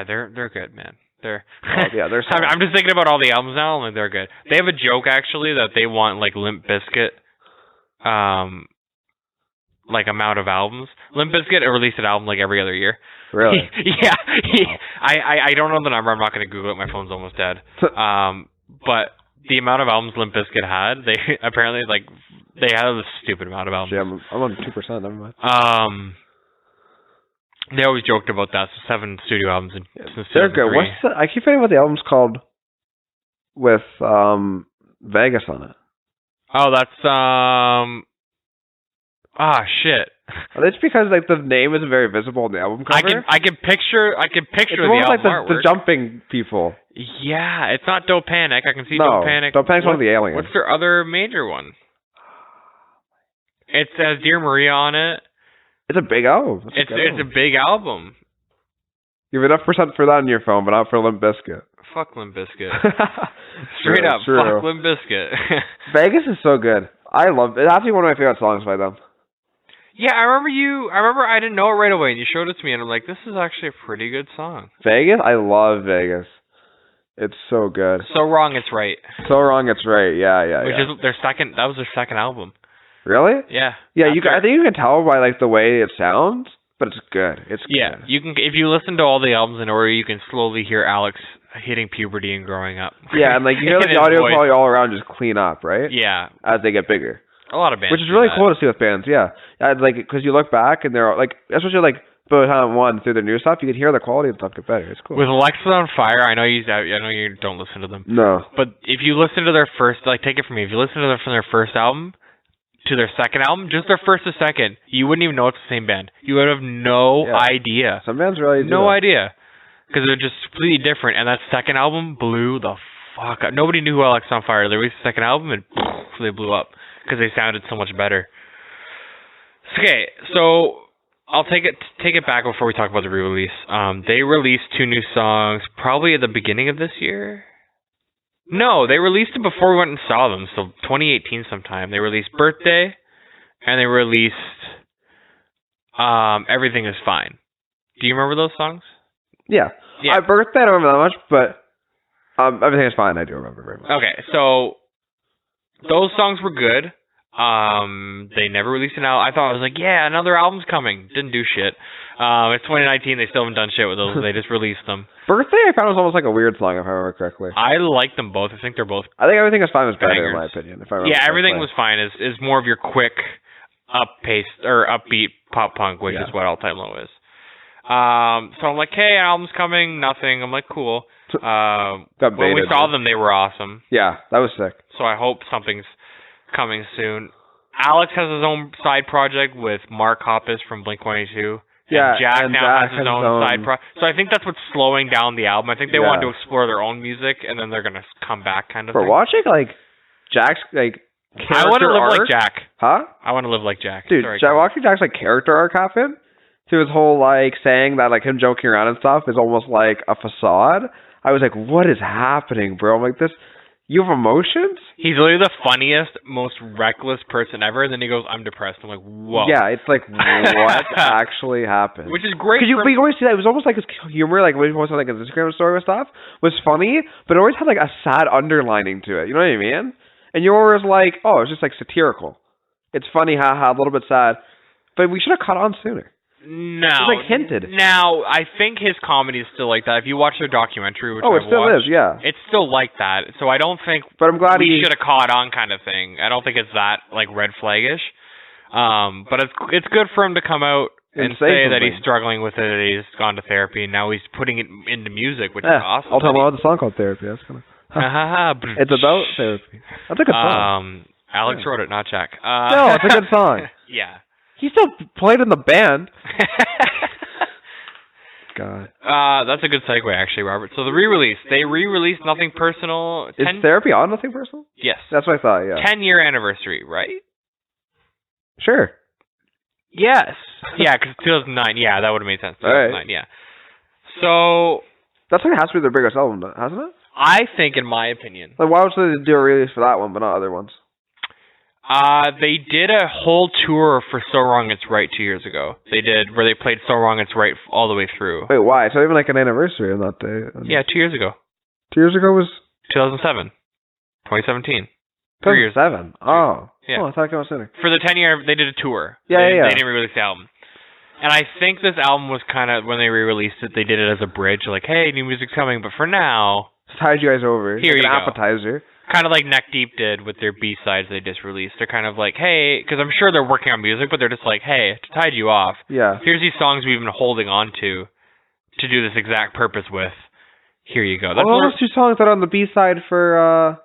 They're good, man. they're. I'm just thinking about all the albums now, and they're good. They have a joke actually that they want like Limp Bizkit, like amount of albums. Limp Bizkit released an album like every other year. Really? Yeah. I don't know the number. I'm not going to Google it. My phone's almost dead. But the amount of albums Limp Bizkit had, they apparently they had a stupid amount of albums. Yeah, I'm on 2%. Never mind. They always joked about that. So 7 studio albums since they're good. I keep forgetting what the album's called with Vegas on it. Oh, that's shit. It's because like the name isn't very visible on the album cover. I can picture it's the album like artwork. the jumping people. Yeah, it's not Don't Panic. I can see No, Don't Panic. Don't Panic's one of the aliens. What's their other major one? It says Dear Maria on it. It's a big album. It's a big album. You have enough percent for that on your phone, but not for Limp Bizkit. Fuck Limp Bizkit. Straight up, true. fuck Limp Bizkit. Vegas is so good. I love it. That's actually one of my favorite songs by them. Yeah, I remember I didn't know it right away, and you showed it to me, and I'm like, this is actually a pretty good song. Vegas? I love Vegas. It's so good. So Wrong, It's Right. So Wrong, It's Right. Yeah. Which is their second. That was their second album. Really? Yeah. Yeah, I think you can tell by like the way it sounds, but it's good. It's good. You can, if you listen to all the albums in order, you can slowly hear Alex hitting puberty and growing up. Yeah, and like you hear like the audio quality all around just clean up, right? Yeah. As they get bigger. A lot of bands. Which is really cool to see with bands. Yeah, like because you look back and they're like, especially like Bohan 1 through their new stuff, you can hear the quality and stuff get better. It's cool. With Alexis on Fire, I know you don't listen to them. No. But if you listen to their first, like take it from me, if you listen to them from their first album to their second album, just their first to second, you wouldn't even know it's the same band. You would have no idea. Some bands really do. No idea. Because they're just completely different. And that second album blew the fuck up. Nobody knew who Alex on Fire. They released the second album and they blew up because they sounded so much better. Okay, so I'll take it back before we talk about the re-release. They released 2 new songs probably at the beginning of this year. No, they released it before we went and saw them, so 2018 sometime. They released Birthday, and they released Everything Is Fine. Do you remember those songs? Yeah. Birthday, I don't remember that much, but Everything Is Fine, I do remember very much. Okay, so those songs were good. They never released an album. I thought, I was like, yeah, another album's coming. Didn't do shit. It's 2019. They still haven't done shit with those. They just released them. Birthday, I found was almost like a weird song, if I remember correctly. I like them both. I think they're both. I think Everything Is Fine was better, bangers. in my opinion. If I remember. Yeah, Everything Was Fine is more of your quick, upbeat pop punk, which is what All Time Low is. So I'm like, hey, album's coming. Nothing. I'm like, cool. When we saw them, they were awesome. Yeah, that was sick. So I hope something's coming soon. Alex has his own side project with Mark Hoppus from Blink-182. Yeah, Jack now has his own side project. So I think that's what's slowing down the album. I think they want to explore their own music, and then they're going to come back kind of thing. Watching, like, Jack's, like, character I want to live arc. like Jack. Huh? I want to live like Jack. Dude, watching Jack's, like, character arc happen, to his whole, like, saying that, like, him joking around and stuff is almost like a facade. I was like, what is happening, bro? I'm like, you have emotions? He's literally the funniest, most reckless person ever, and then he goes, I'm depressed. I'm like, whoa. Yeah, it's like, what actually happened? Which is great. Because you always see that. It was almost like his humor, like when he posted like his Instagram story and stuff, was funny, but it always had like a sad underlining to it. You know what I mean? And you're always like, oh, it's just like satirical. It's funny, haha, a little bit sad. But we should have caught on sooner. No. It's like hinted. Now, I think his comedy is still like that. If you watch their documentary, which it still is, yeah. It's still like that. So I don't think but I'm glad we should have caught on kind of thing. I don't think it's that like red flaggish. But it's good for him to come out and say that he's struggling with it, that he's gone to therapy, and now he's putting it into music, which is awesome. I'll tell him about the song called Therapy. That's kind of... It's about therapy. That's a good song. Alex wrote it, not Jack. No, it's a good song. Yeah. He still played in the band. guy. That's a good segue, actually, Robert. So the re-release. They re-released Nothing Personal. Is Therapy on Nothing Personal? Yes. That's what I thought, yeah. 10-year anniversary, right? Sure. Yes. Yeah, because 2009. Yeah, that would have made sense. 2009, right. yeah. So... That's like has to be their biggest album, hasn't it? I think, in my opinion... Like, why would they do a release for that one, but not other ones? They did a whole tour for So Wrong It's Right 2 years ago. They did, where they played So Wrong It's Right all the way through. Wait, why? So even like an anniversary on that day? Yeah, 2 years ago. 2 years ago was? 2007. 2017. 3 years. 2007. Oh. Yeah. Oh, I thought it was sooner. For the 10-year, they did a tour. Yeah. They didn't re-release the album. And I think this album was kind of, when they re-released it, they did it as a bridge, like, hey, new music's coming, but for now... Just tied you guys over. Here like you an go. appetizer. Kind of like Neck Deep did with their B-sides they just released. They're kind of like, hey, because I'm sure they're working on music, but they're just like, hey, to tide you off, yeah. Here's these songs we've been holding on to do this exact purpose with. Here you go. That's those 2 songs that are on the B-side for,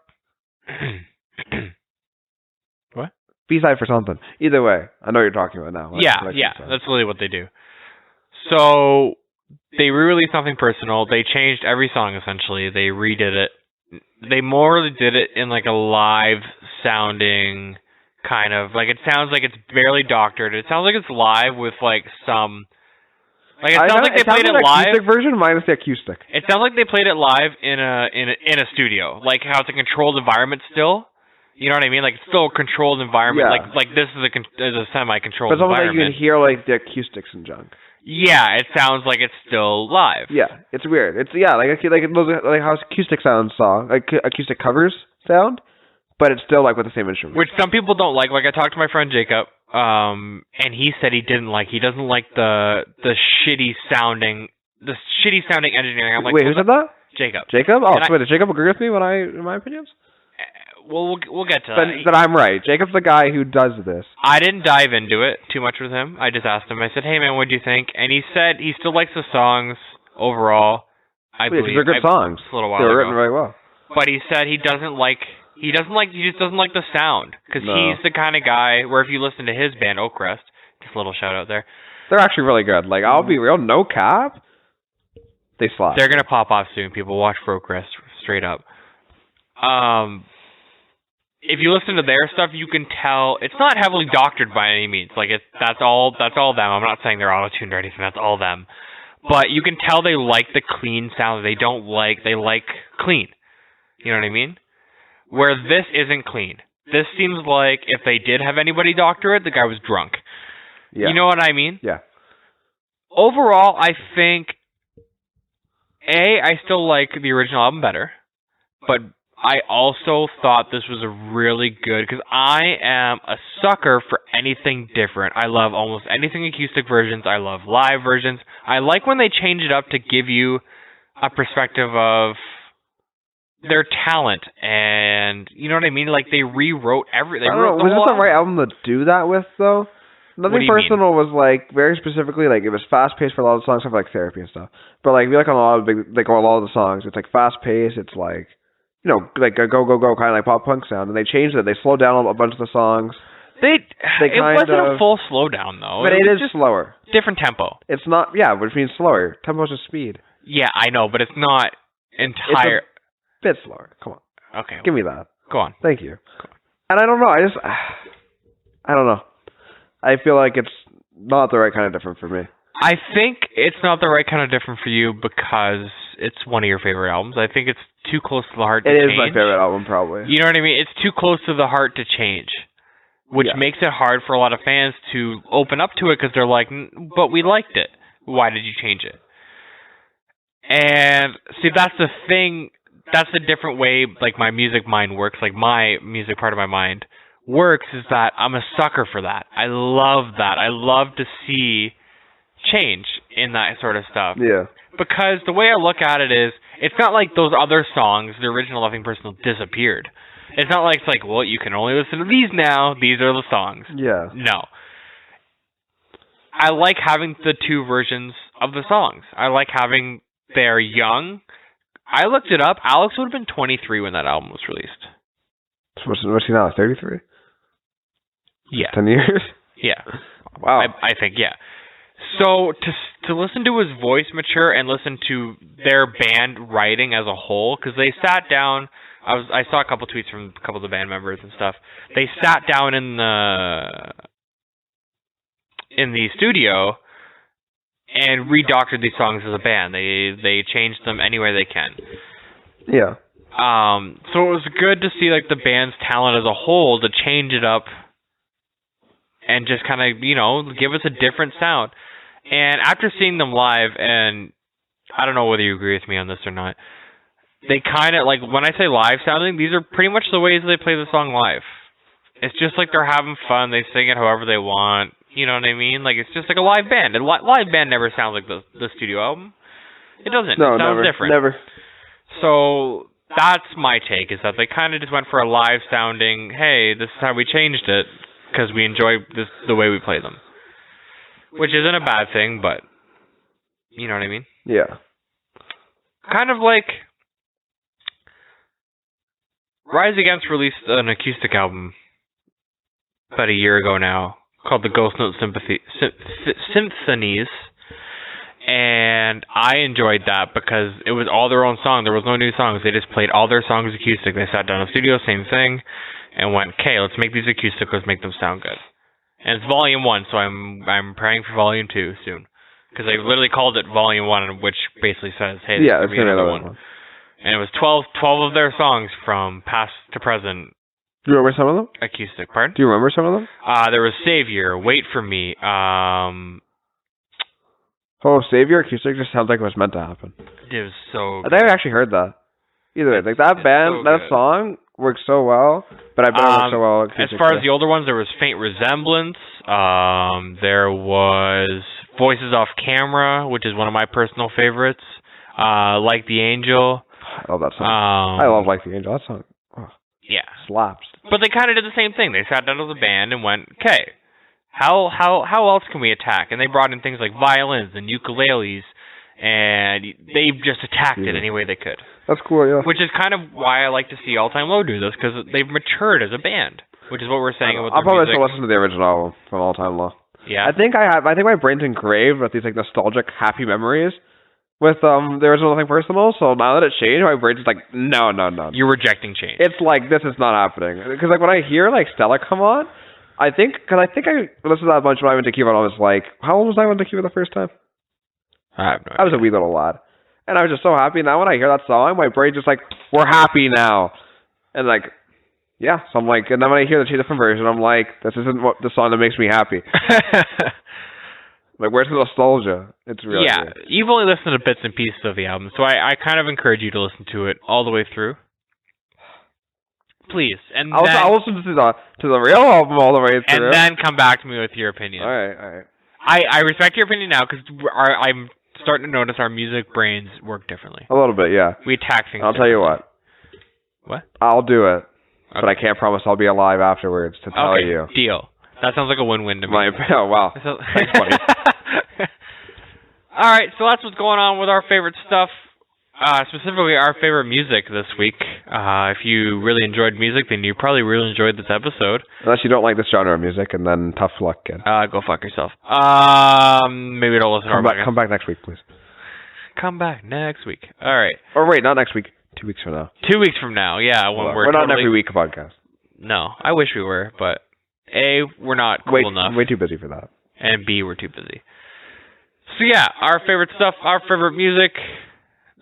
What? B-side for something. Either way, I know what you're talking about now. Yeah, that's really what they do. So, they re-released Nothing Personal. They changed every song, essentially. They redid it. They more did it in like a live sounding kind of, like it sounds like it's barely doctored. It sounds like it's live with like some, like it sounds like they played it live. Acoustic version minus the acoustic. It sounds like they played it live in a studio, like how it's a controlled environment still. You know what I mean? Like it's still a controlled environment. Yeah. Like this is a semi-controlled but it's almost environment. like you can hear like the acoustics and junk. Yeah, it sounds like it's still live. Yeah, it's weird. It's like how acoustic sounds like acoustic covers sound, but it's still like with the same instrument. Which some people don't like. Like I talked to my friend Jacob, and he said he doesn't like the shitty sounding engineering. I'm like, wait, who said that? Jacob. Jacob? Oh, so wait, did Jacob agree with me in my opinions? Well, we'll get to that. But I'm right. Jacob's the guy who does this. I didn't dive into it too much with him. I just asked him. I said, "Hey, man, what do you think?" And he said he still likes the songs overall. I believe they're good songs. A little while they were ago. written very well. But he said he just doesn't like the sound because he's the kind of guy where if you listen to his band Oakrest, just a little shout out there. They're actually really good. Like I'll be real, no cap. They slap. They're gonna pop off soon. People watch for Oakrest straight up. If you listen to their stuff, you can tell it's not heavily doctored by any means. Like that's all them. I'm not saying they're auto-tuned or anything. That's all them. But you can tell they like the clean sound. They like clean. You know what I mean? Where this isn't clean. This seems like if they did have anybody doctor it, the guy was drunk. Yeah. You know what I mean? Yeah. Overall, I think I still like the original album better, but I also thought this was a really good, because I am a sucker for anything different. I love almost anything acoustic versions. I love live versions. I like when they change it up to give you a perspective of their talent, and you know what I mean? Like they rewrote everything. I don't know, was this the right album to do that with, though? Nothing Personal was like very specifically like it was fast paced for a lot of the songs, stuff like Therapy and stuff. But like we like on a lot of a lot of the songs, it's like fast paced. It's like, you know, like a go kind of like pop punk sound, and they changed it. They slowed down a bunch of the songs. It wasn't a full slowdown though. But it is slower. Different tempo. It's not, yeah, which means slower. Tempo's just speed. Yeah, I know, but it's not entire. It's a bit slower. Come on. Okay. Give me that. Go on. Thank you. And I don't know. I don't know. I feel like it's not the right kind of different for me. I think it's not the right kind of different for you because it's one of your favorite albums. I think it's too close to the heart to change. It is my favorite album, probably. You know what I mean? It's too close to the heart to change, which makes it hard for a lot of fans to open up to it because they're like, but we liked it. Why did you change it? And see, that's the thing. That's the different way, like, my music mind works, like, my music part of my mind works, is that I'm a sucker for that. I love that. I love to see change in that sort of stuff. Yeah. Because the way I look at it is, it's not like those other songs, the original Nothing Personal, disappeared. It's not like it's like, well, you can only listen to these now. These are the songs. Yeah. No. I like having the two versions of the songs. I like having they're young. I looked it up. Alex would have been 23 when that album was released. So what's he now, 33? Yeah. 10 years? Yeah. Wow. I think, yeah. So to listen to his voice mature and listen to their band writing as a whole, because they sat down. I saw a couple tweets from a couple of the band members and stuff. They sat down in the studio and redoctored these songs as a band. They changed them any way they can. Yeah. So it was good to see like the band's talent as a whole to change it up and just kind of, give us a different sound. And after seeing them live, and I don't know whether you agree with me on this or not, they kind of, like, when I say live sounding, these are pretty much the ways they play the song live. It's just like they're having fun. They sing it however they want. You know what I mean? Like, it's just like a live band. And live band never sounds like the studio album. It doesn't. No, it sounds never, different. Never. So that's my take, is that they kind of just went for a live sounding, hey, this is how we changed it, because we enjoy the way we play them. Which isn't a bad thing, but you know what I mean? Yeah. Kind of like Rise Against released an acoustic album about a year ago now called the Ghost Note Symphonies, and I enjoyed that because it was all their own song. There was no new songs. They just played all their songs acoustic. They sat down in the studio, same thing, and went, okay, let's make these acoustic, let's make them sound good. And it's volume 1, so I'm praying for volume 2 soon. Because they literally called it volume 1, which basically says, hey, this is going to be another one. And it was 12 of their songs from past to present. Do you remember some of them? Acoustic, pardon? Do you remember some of them? There was Savior, Wait for Me. Savior acoustic just sounds like it was meant to happen. It was so good. I think I actually heard that. Either way, like that band, that song works so well, but I bet it works so well acoustic. As far as the older ones, there was Faint Resemblance. There was Voices Off Camera, which is one of my personal favorites. Like the Angel. I love that song. I love Like the Angel. That song. Yeah. Slaps. But they kind of did the same thing. They sat down as a band and went, okay, how else can we attack? And they brought in things like violins and ukuleles, and they just attacked it any way they could. That's cool, yeah. Which is kind of why I like to see All Time Low do this, because they've matured as a band, which is what we're saying about their music. I'll probably still listen to the original album from All Time Low. Yeah. I think my brain's engraved with these like nostalgic, happy memories with the original Nothing Personal. So now that it's changed, my brain's just like, no. You're rejecting change. It's like, this is not happening. Because like when I hear like Stella come on, I think I listened to that a bunch when I went to Cuba, and I was like, how old was I when I went to Cuba the first time? I have no idea. I was a wee little lad. And I was just so happy. Now when I hear that song, my brain's just like, we're happy now. And like, yeah. So I'm like, and then when I hear the two different version, I'm like, this isn't what the song that makes me happy. Like, where's the nostalgia? It's really weird. You've only listened to bits and pieces of the album, so I kind of encourage you to listen to it all the way through. Please. And I'll listen to the real album all the way through. And then come back to me with your opinion. All right. I respect your opinion now, because I'm starting to notice our music brains work differently. A little bit, yeah. We attack things. I'll tell you what. What? I'll do it, okay. But I can't promise I'll be alive afterwards to tell you. Deal. That sounds like a win-win to me. Oh, wow. Thanks, buddy. All right, so that's what's going on with our favorite stuff, specifically our favorite music this week. If you really enjoyed music, then you probably really enjoyed this episode. Unless you don't like this genre of music, and then tough luck, kid. Go fuck yourself. Maybe don't listen to our podcast. Come back next week, please. Come back next week. All right. Or wait, not next week. 2 weeks from now. 2 weeks from now, yeah. When we're not every week a podcast. No, I wish we were, but A, we're not cool enough. Way too busy for that. And B, we're too busy. So yeah, our favorite stuff, our favorite music,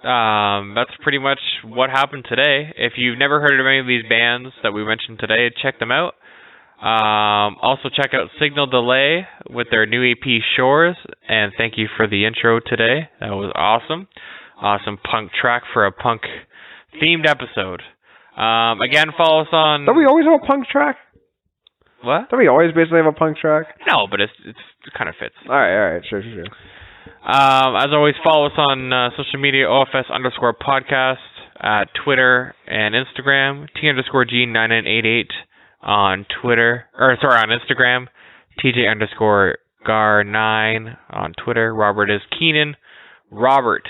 that's pretty much what happened today. If you've never heard of any of these bands that we mentioned today, check them out. Also check out Signal Delay with their new EP, Shores, and thank you for the intro today. That was awesome. Awesome punk track for a punk-themed episode. Again, follow us on... Don't we always have a punk track? What? Don't we always basically have a punk track? No, but it kind of fits. All right, sure. As always, follow us on social media, OFS_podcast, at Twitter and Instagram, T_G9988 on Twitter, on Instagram, TJ_Gar9 on Twitter, Robert is Keenan, Robert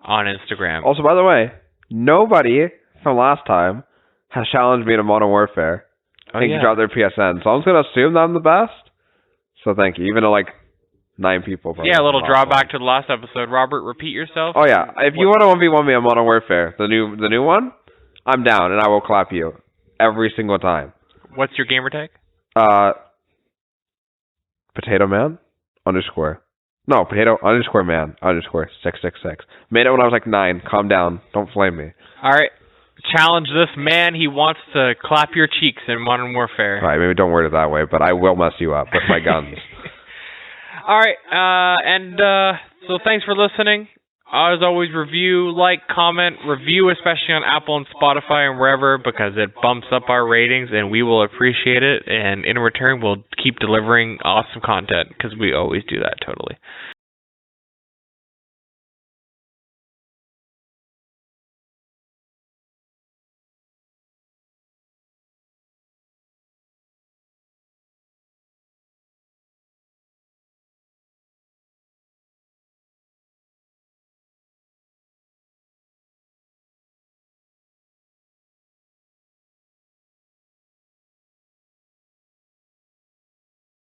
on Instagram. Also, by the way, nobody from last time has challenged me to Modern Warfare. I think you dropped their PSN, so I'm just going to assume that I'm the best. So thank you, even though, like, 9 people. Probably Yeah, a little drawback to the last episode. Robert, repeat yourself. Oh yeah, if you want to 1v1 me on Modern Warfare, the new one, I'm down and I will clap you every single time. What's your gamer tag? Potato Man _ No, Potato _ Man _ 666. Made it when I was like 9. Calm down. Don't flame me. All right. Challenge this man. He wants to clap your cheeks in Modern Warfare. All right, maybe don't word it that way, but I will mess you up with my guns. All right. So thanks for listening. As always, review, like, comment, review, especially on Apple and Spotify and wherever, because it bumps up our ratings, and we will appreciate it. And in return, we'll keep delivering awesome content, because we always do that, totally.